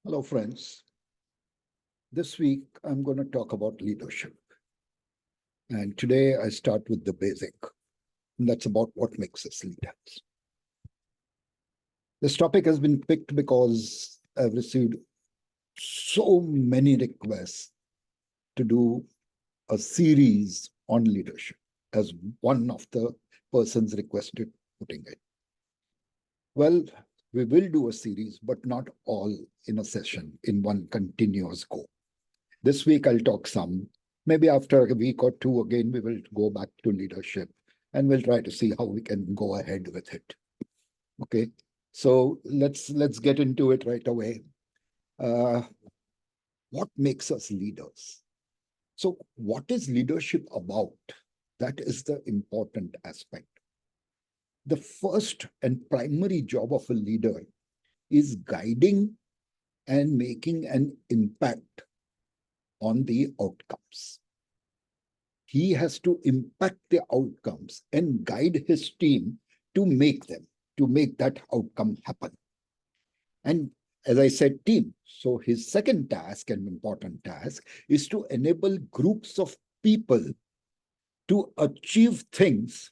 Hello, friends. This week, I'm going to talk about leadership. And today, I start with the basic, and that's about what makes us leaders. This topic has been picked because I've received so many requests to do a series on leadership, as one of the persons requested putting it. Well, we will do a series, but not all in a session, in one continuous go. This week, I'll talk some. Maybe after a week or two, again, we will go back to leadership and we'll try to see how we can go ahead with it. Okay, so let's get into it right away. Uh, what makes us leaders? So, what is leadership about? That is the important aspect. The first and primary job of a leader is guiding and making an impact on the outcomes. He has to impact the outcomes and guide his team to make that outcome happen. And as I said, team. So his second task and important task is to enable groups of people to achieve things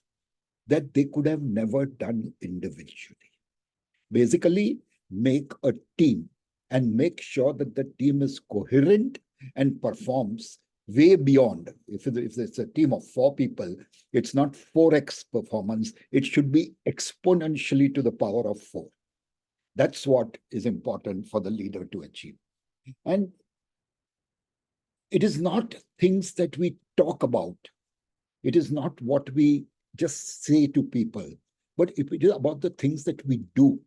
that they could have never done individually. Basically, make a team and make sure that the team is coherent and performs way beyond. If it's a team of 4 people, it's not 4x performance. It should be exponentially to the power of 4. That's what is important for the leader to achieve. And it is not things that we talk about. It is not what we just say to people, but it is about the things that we do.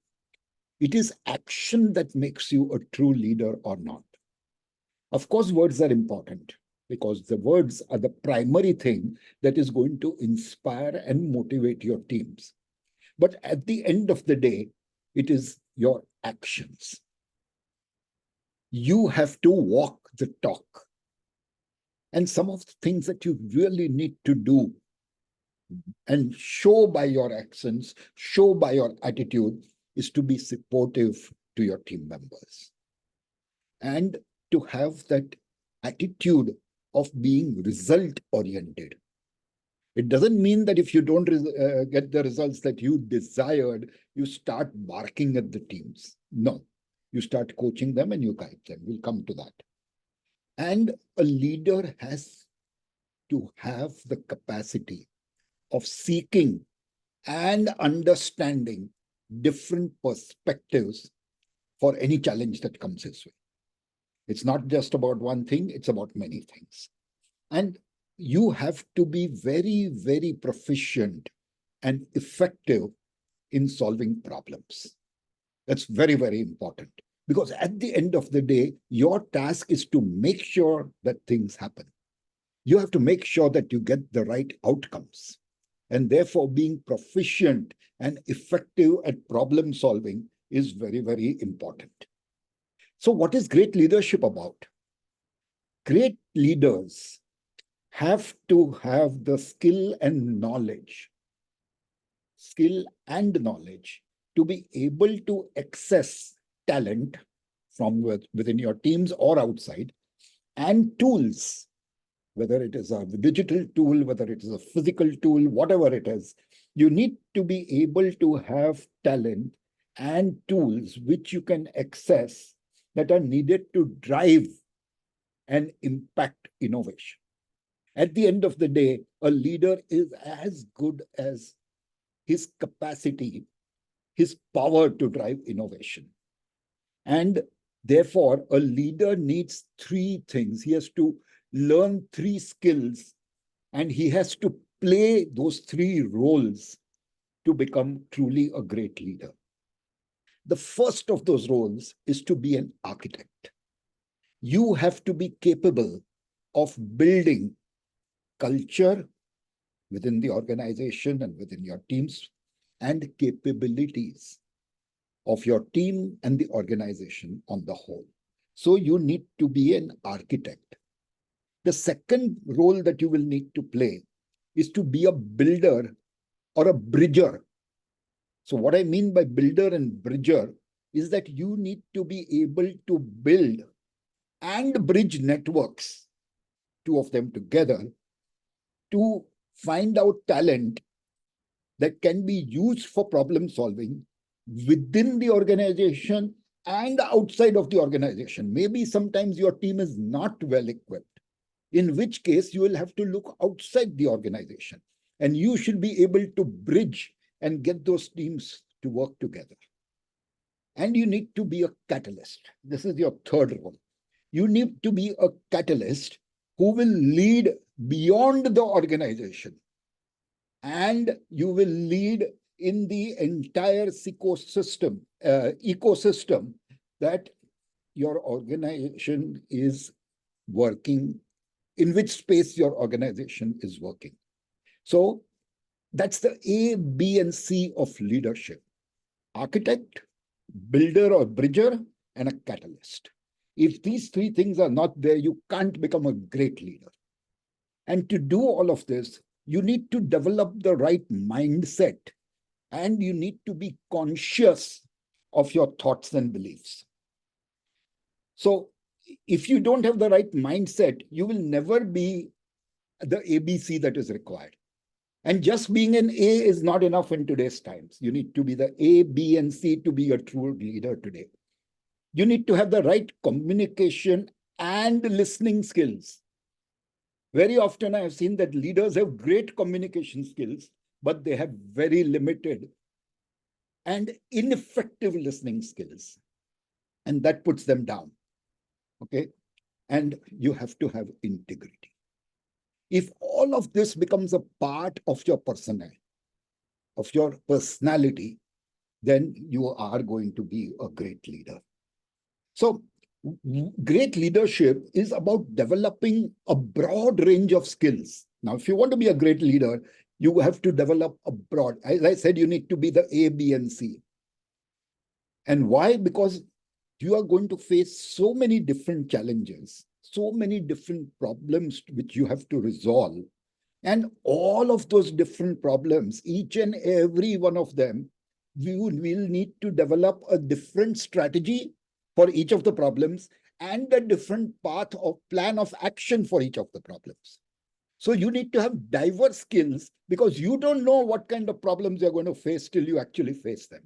It is action that makes you a true leader or not. Of course, words are important because the words are the primary thing that is going to inspire and motivate your teams. But at the end of the day, it is your actions. You have to walk the talk. And some of the things that you really need to do and show by your actions, show by your attitude, is to be supportive to your team members and to have that attitude of being result oriented. It doesn't mean that if you don't get the results that you desired, you start barking at the teams. No, you start coaching them and you guide them. We'll come to that. And a leader has to have the capacity of seeking and understanding different perspectives for any challenge that comes his way. It's not just about one thing, it's about many things. And you have to be very, very proficient and effective in solving problems. That's very, very important. Because at the end of the day, your task is to make sure that things happen. You have to make sure that you get the right outcomes. And therefore, being proficient and effective at problem solving is very, very important. So, what is great leadership about? Great leaders have to have the skill and knowledge to be able to access talent from within your teams or outside, and tools, whether it is a digital tool, whether it is a physical tool, whatever it is. You need to be able to have talent and tools which you can access that are needed to drive and impact innovation. At the end of the day, a leader is as good as his capacity, his power to drive innovation. And therefore, a leader needs 3 things. He has to learn 3 skills, and he has to play those 3 roles to become truly a great leader. The first of those roles is to be an architect. You have to be capable of building culture within the organization and within your teams, and capabilities of your team and the organization on the whole. So you need to be an architect. The second role that you will need to play is to be a builder or a bridger. So what I mean by builder and bridger is that you need to be able to build and bridge networks, two of them together, to find out talent that can be used for problem solving within the organization and outside of the organization. Maybe sometimes your team is not well equipped, in which case you will have to look outside the organization, and you should be able to bridge and get those teams to work together. And you need to be a catalyst. This is your third role. You need to be a catalyst who will lead beyond the organization, and you will lead in the entire ecosystem that your organization is working, in which space your organization is working. So that's the A, B, and C of leadership: architect, builder or bridger, and a catalyst. If these three things are not there, you can't become a great leader. And to do all of this, you need to develop the right mindset, and you need to be conscious of your thoughts and beliefs. So if you don't have the right mindset, you will never be the ABC that is required. And just being an A is not enough in today's times. You need to be the A, B, and C to be a true leader today. You need to have the right communication and listening skills. Very often I have seen that leaders have great communication skills, but they have very limited and ineffective listening skills. And that puts them down. Okay? And you have to have integrity. If all of this becomes a part of your personality, then you are going to be a great leader. So great leadership is about developing a broad range of skills. Now, if you want to be a great leader, you have to develop a broad, as I said, you need to be the A, B, and C. And why? Because you are going to face so many different challenges, so many different problems which you have to resolve. And all of those different problems, each and every one of them, we will need to develop a different strategy for each of the problems and a different path or plan of action for each of the problems. So you need to have diverse skills, because you don't know what kind of problems you're going to face till you actually face them.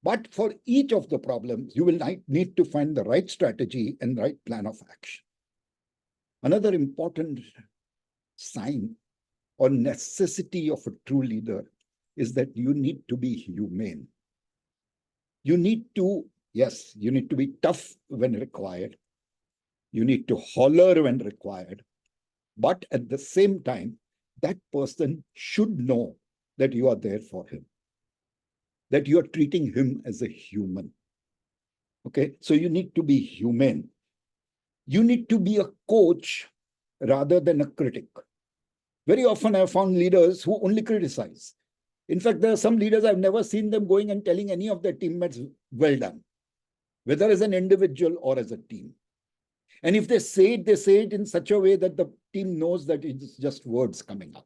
But for each of the problems, you will need to find the right strategy and right plan of action. Another important sign or necessity of a true leader is that you need to be humane. You need to, yes, you need to be tough when required. You need to holler when required. But at the same time, that person should know that you are there for him, that you are treating him as a human. Okay, so you need to be humane. You need to be a coach rather than a critic. Very often I've found leaders who only criticize. In fact, there are some leaders I've never seen them going and telling any of their teammates, well done, whether as an individual or as a team. And if they say it in such a way that the team knows that it's just words coming out.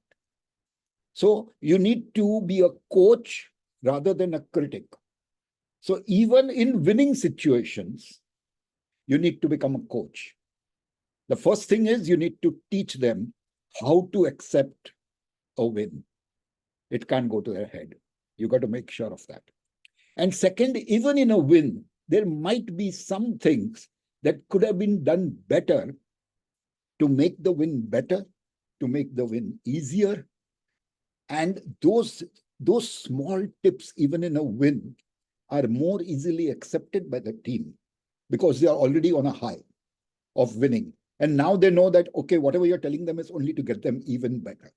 So you need to be a coach rather than a critic. So even in winning situations, you need to become a coach. The first thing is you need to teach them how to accept a win. It can't go to their head. You got to make sure of that. And second, even in a win, there might be some things that could have been done better to make the win better, to make the win easier. And those small tips, even in a win, are more easily accepted by the team because they are already on a high of winning. And now they know that, okay, whatever you're telling them is only to get them even better.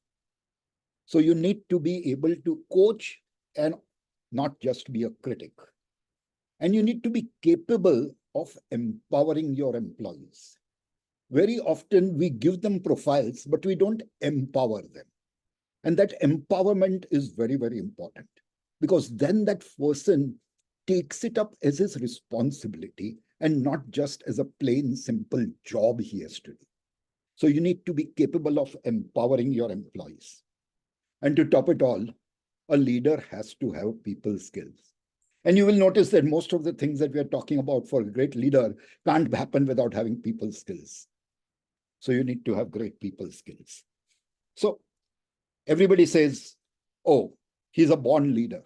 So you need to be able to coach and not just be a critic. And you need to be capable of empowering your employees. Very often we give them profiles, but we don't empower them. And that empowerment is very, very important, because then that person takes it up as his responsibility and not just as a plain, simple job he has to do. So you need to be capable of empowering your employees. And to top it all, a leader has to have people skills. And you will notice that most of the things that we are talking about for a great leader can't happen without having people skills. So you need to have great people skills. So everybody says, oh, he's a born leader.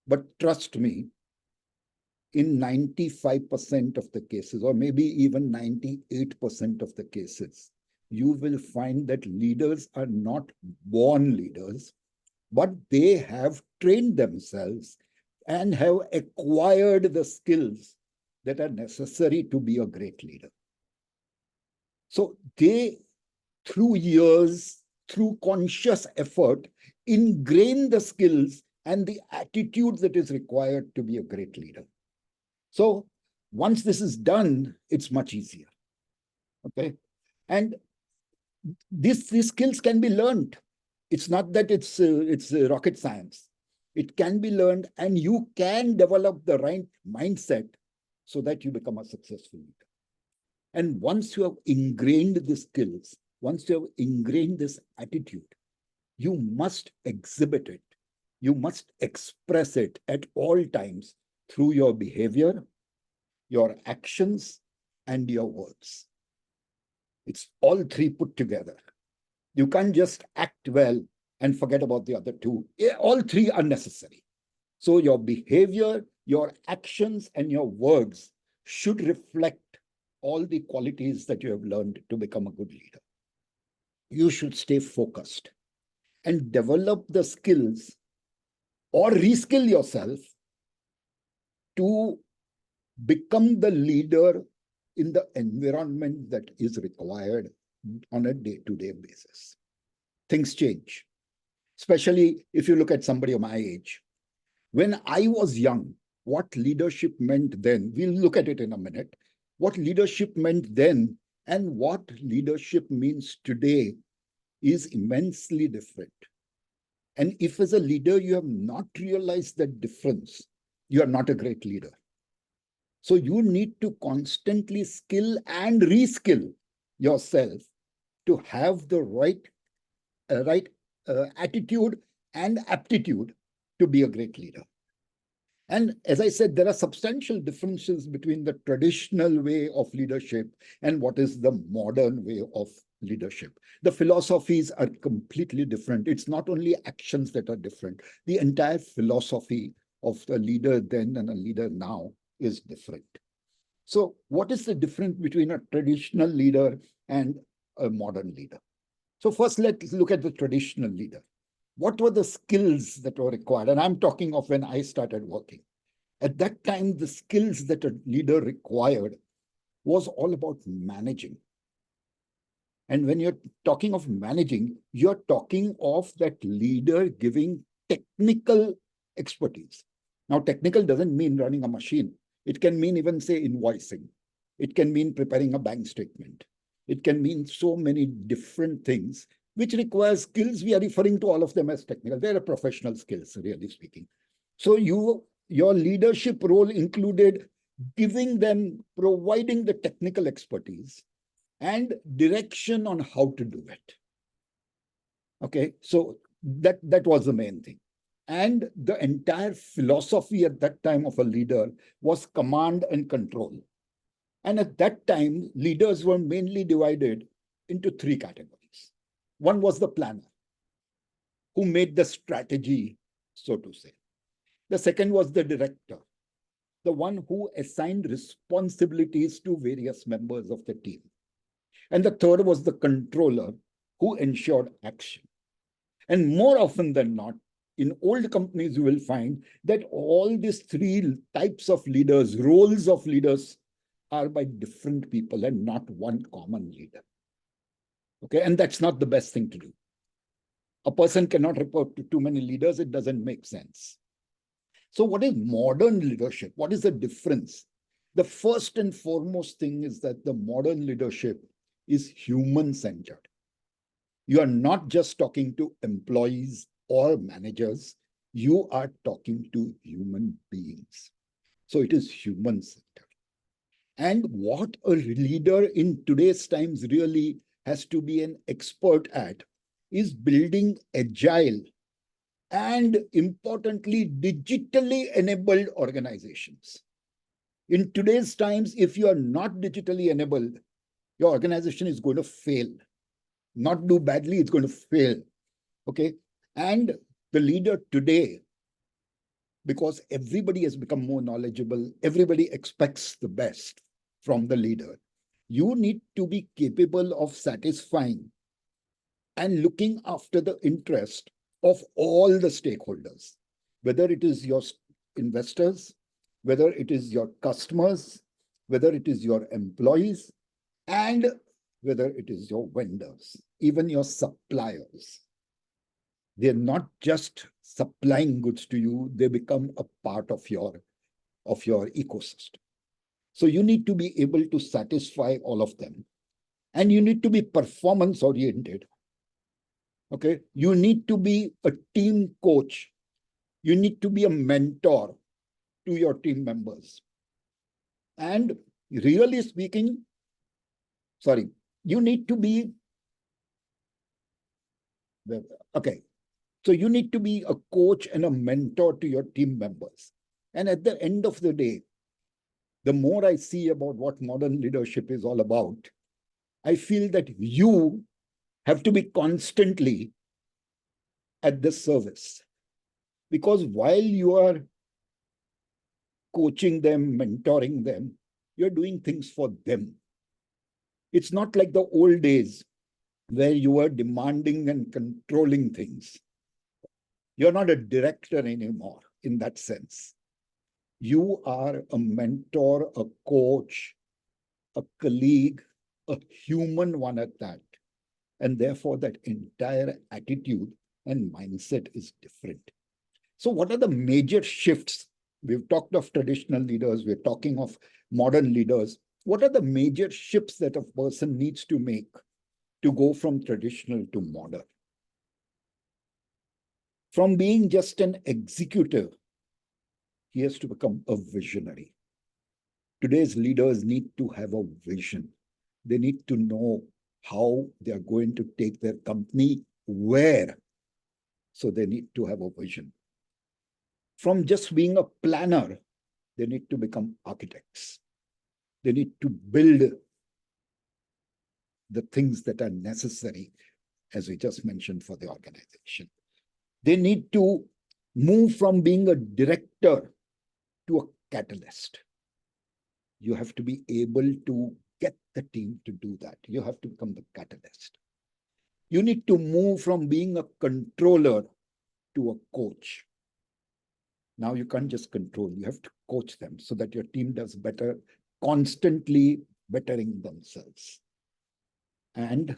But trust me, in 95% of the cases, or maybe even 98% of the cases, you will find that leaders are not born leaders, but they have trained themselves and have acquired the skills that are necessary to be a great leader. So they, through years, through conscious effort, ingrain the skills and the attitude that is required to be a great leader. So once this is done, it's much easier. Okay. And these skills can be learned. It's not that it's rocket science. It can be learned, and you can develop the right mindset so that you become a successful leader. And once you have ingrained the skills, once you have ingrained this attitude, you must exhibit it. You must express it at all times through your behavior, your actions, and your words. It's all three put together. You can't just act well and forget about the other two. All three are necessary. So your behavior, your actions, and your words should reflect all the qualities that you have learned to become a good leader. You should stay focused and develop the skills or reskill yourself to become the leader in the environment that is required on a day-to-day basis. Things change, especially if you look at somebody of my age. When I was young, what leadership meant then, we'll look at it in a minute, what leadership meant then and what leadership means today is immensely different. And if as a leader you have not realized that difference, you are not a great leader. So you need to constantly skill and reskill yourself to have the right attitude and aptitude to be a great leader. And as I said, there are substantial differences between the traditional way of leadership and what is the modern way of leadership. The philosophies are completely different. It's not only actions that are different. The entire philosophy of a leader then and a leader now is different. So what is the difference between a traditional leader and a modern leader? So first, let's look at the traditional leader. What were the skills that were required? And I'm talking of when I started working. At that time, the skills that a leader required was all about managing. And when you're talking of managing, you're talking of that leader giving technical expertise. Now, technical doesn't mean running a machine. It can mean even, say, invoicing. It can mean preparing a bank statement. It can mean so many different things, which requires skills. We are referring to all of them as technical. They are professional skills, really speaking. So your leadership role included giving them, providing the technical expertise and direction on how to do it. Okay, so that was the main thing. And the entire philosophy at that time of a leader was command and control. And at that time, leaders were mainly divided into three categories. One was the planner, who made the strategy, so to say. The second was the director, the one who assigned responsibilities to various members of the team. And the third was the controller, who ensured action. And more often than not, in old companies, you will find that all these three types of leaders, roles of leaders, are by different people and not one common leader. Okay, and that's not the best thing to do. A person cannot report to too many leaders. It doesn't make sense. So what is modern leadership? What is the difference? The first and foremost thing is that the modern leadership is human-centered. You are not just talking to employees or managers. You are talking to human beings. So it is human-centered. And what a leader in today's times really has to be an expert at is building agile and importantly, digitally enabled organizations. In today's times, if you are not digitally enabled, your organization is going to fail. Not do badly, it's going to fail. Okay. And the leader today, because everybody has become more knowledgeable, everybody expects the best from the leader. You need to be capable of satisfying and looking after the interest of all the stakeholders, whether it is your investors, whether it is your customers, whether it is your employees, and whether it is your vendors, even your suppliers. They're not just supplying goods to you, they become a part of your ecosystem. So you need to be able to satisfy all of them. And you need to be performance oriented. Okay. You need to be a team coach. You need to be a mentor to your team members. And really speaking, you need to be, okay. So you need to be a coach and a mentor to your team members. And at the end of the day, the more I see about what modern leadership is all about, I feel that you have to be constantly at the service. Because while you are coaching them, mentoring them, you're doing things for them. It's not like the old days where you were demanding and controlling things. You're not a director anymore in that sense. You are a mentor, a coach, a colleague, a human one at that. And therefore, that entire attitude and mindset is different. So what are the major shifts? We've talked of traditional leaders, we're talking of modern leaders. What are the major shifts that a person needs to make to go from traditional to modern? From being just an executive, he has to become a visionary. Today's leaders need to have a vision. They need to know how they are going to take their company where. So they need to have a vision. From just being a planner, they need to become architects. They need to build the things that are necessary, as we just mentioned, for the organization. They need to move from being a director to a catalyst. You have to be able to get the team to do that. You have to become the catalyst. You need to move from being a controller to a coach. Now you can't just control, you have to coach them so that your team does better, constantly bettering themselves. And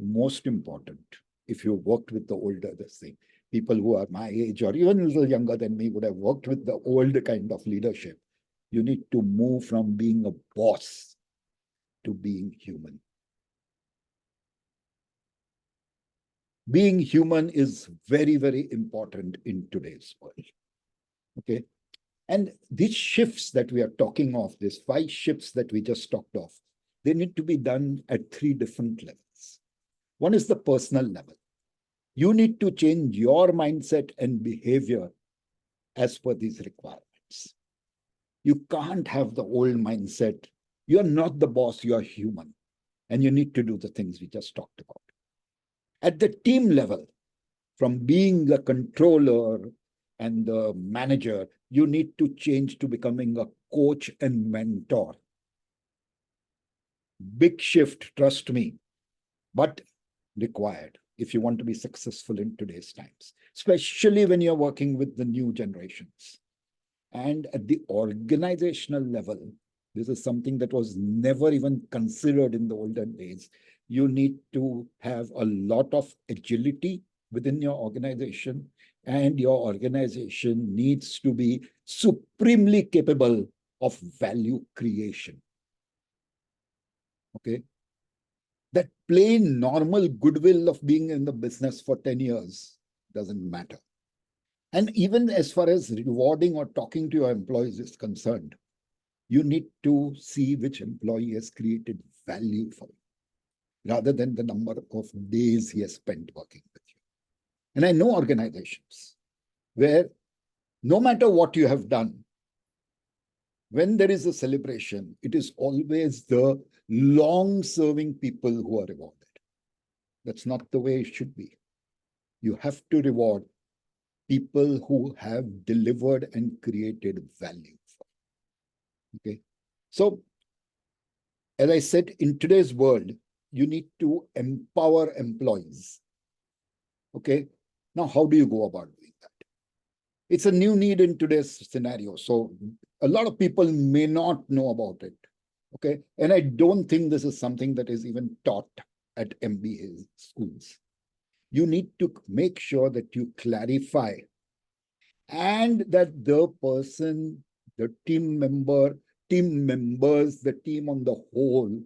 most important, if you worked with the older, this thing, people who are my age or even a little younger than me would have worked with the old kind of leadership. You need to move from being a boss to being human. Being human is very, very important in today's world. Okay. And these shifts that we are talking of, these 5 shifts that we just talked of, they need to be done at 3 different levels. One is the personal level. You need to change your mindset and behavior as per these requirements. You can't have the old mindset. You're not the boss, you're human. And you need to do the things we just talked about. At the team level, from being the controller and the manager, you need to change to becoming a coach and mentor. Big shift, trust me, but required if you want to be successful in today's times, especially when you're working with the new generations. And at the organizational level, this is something that was never even considered in the olden days. You need to have a lot of agility within your organization, and your organization needs to be supremely capable of value creation. Okay. That plain normal goodwill of being in the business for 10 years doesn't matter. And even as far as rewarding or talking to your employees is concerned, you need to see which employee has created value for you, rather than the number of days he has spent working with you. And I know organizations where no matter what you have done, when there is a celebration, it is always the long-serving people who are rewarded. That's not the way it should be. You have to reward people who have delivered and created value. Okay. So, as I said, in today's world, you need to empower employees. Okay. Now, how do you go about doing that? It's a new need in today's scenario. So, a lot of people may not know about it. Okay. And I don't think this is something that is even taught at MBA schools. You need to make sure that you clarify and that the person, the team member, team members, the team on the whole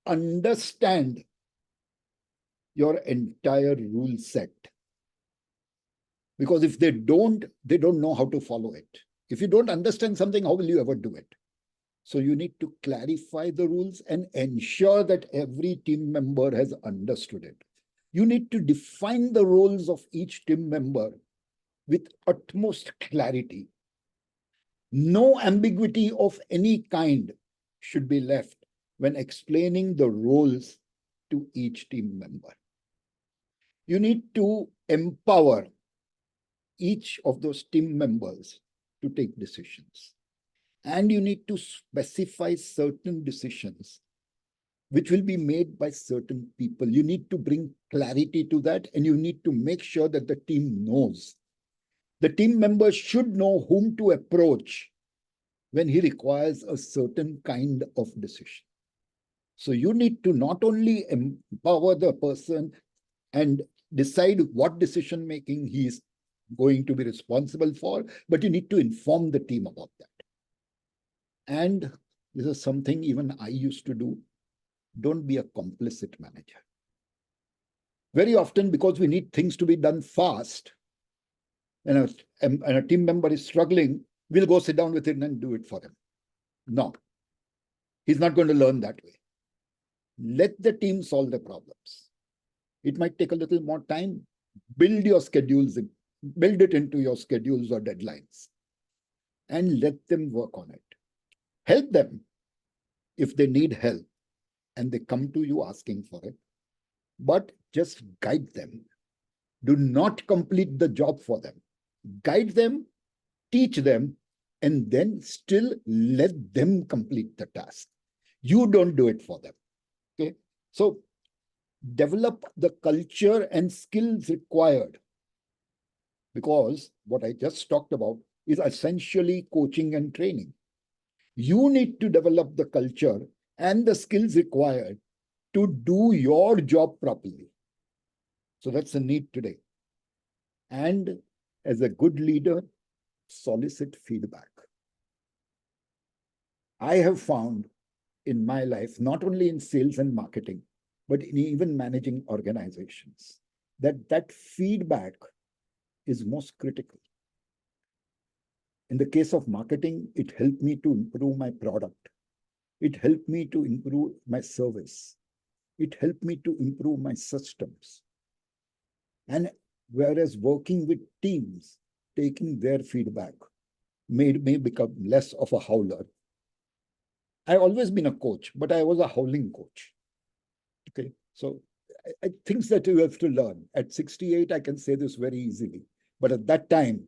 understand your entire rule set. Because if they don't know how to follow it. If you don't understand something, how will you ever do it? So you need to clarify the rules and ensure that every team member has understood it. You need to define the roles of each team member with utmost clarity. No ambiguity of any kind should be left when explaining the roles to each team member. You need to empower each of those team members to take decisions. And you need to specify certain decisions which will be made by certain people. You need to bring clarity to that, and you need to make sure that the team knows. The team members should know whom to approach when he requires a certain kind of decision. So you need to not only empower the person and decide what decision making he is going to be responsible for, but you need to inform the team about that. And this is something even I used to do. Don't be a complicit manager. Very often, because we need things to be done fast, and a team member is struggling, we'll go sit down with him and do it for him. No, he's not going to learn that way. Let the team solve the problems. It might take a little more time. Build your schedules, build it into your schedules or deadlines, and let them work on it. Help them if they need help and they come to you asking for it, but just guide them. Do not complete the job for them. Guide them, teach them, and then still let them complete the task. You don't do it for them. Okay. So develop the culture and skills required, because what I just talked about is essentially coaching and training. You need to develop the culture and the skills required to do your job properly. So that's the need today. And as a good leader, solicit feedback. I have found in my life, not only in sales and marketing, but in even managing organizations, that feedback is most critical. In the case of marketing, it helped me to improve my product. It helped me to improve my service. It helped me to improve my systems. And whereas working with teams, taking their feedback made me become less of a howler. I've always been a coach, but I was a howling coach. Okay, so things that you have to learn. At 68, I can say this very easily. But at that time,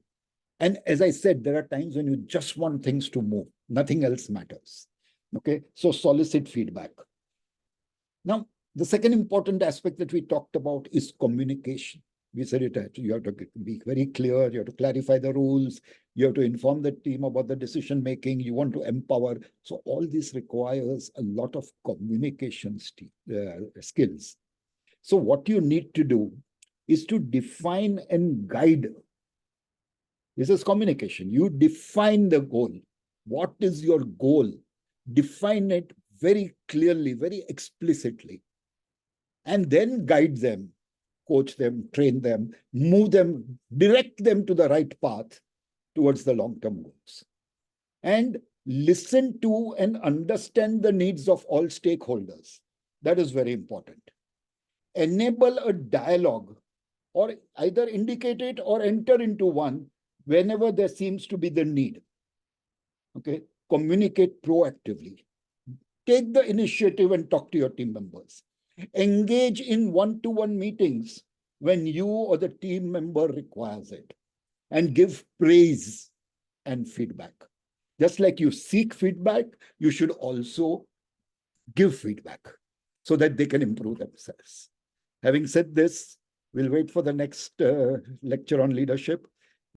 and as I said, there are times when you just want things to move. Nothing else matters. Okay, so solicit feedback. Now, the second important aspect that we talked about is communication. We said it, you have to be very clear, you have to clarify the rules, you have to inform the team about the decision making, you want to empower. So all this requires a lot of communication skills. So what you need to do is to define and guide. This is communication. You define the goal. What is your goal? Define it very clearly, very explicitly, and then guide them, coach them, train them, move them, direct them to the right path towards the long-term goals. And listen to and understand the needs of all stakeholders. That is very important. Enable a dialogue, or either indicate it or enter into one whenever there seems to be the need. Okay, communicate proactively. Take the initiative and talk to your team members. Engage in one-to-one meetings when you or the team member requires it, and give praise and feedback. Just like you seek feedback, you should also give feedback so that they can improve themselves. Having said this, we'll wait for the next lecture on leadership.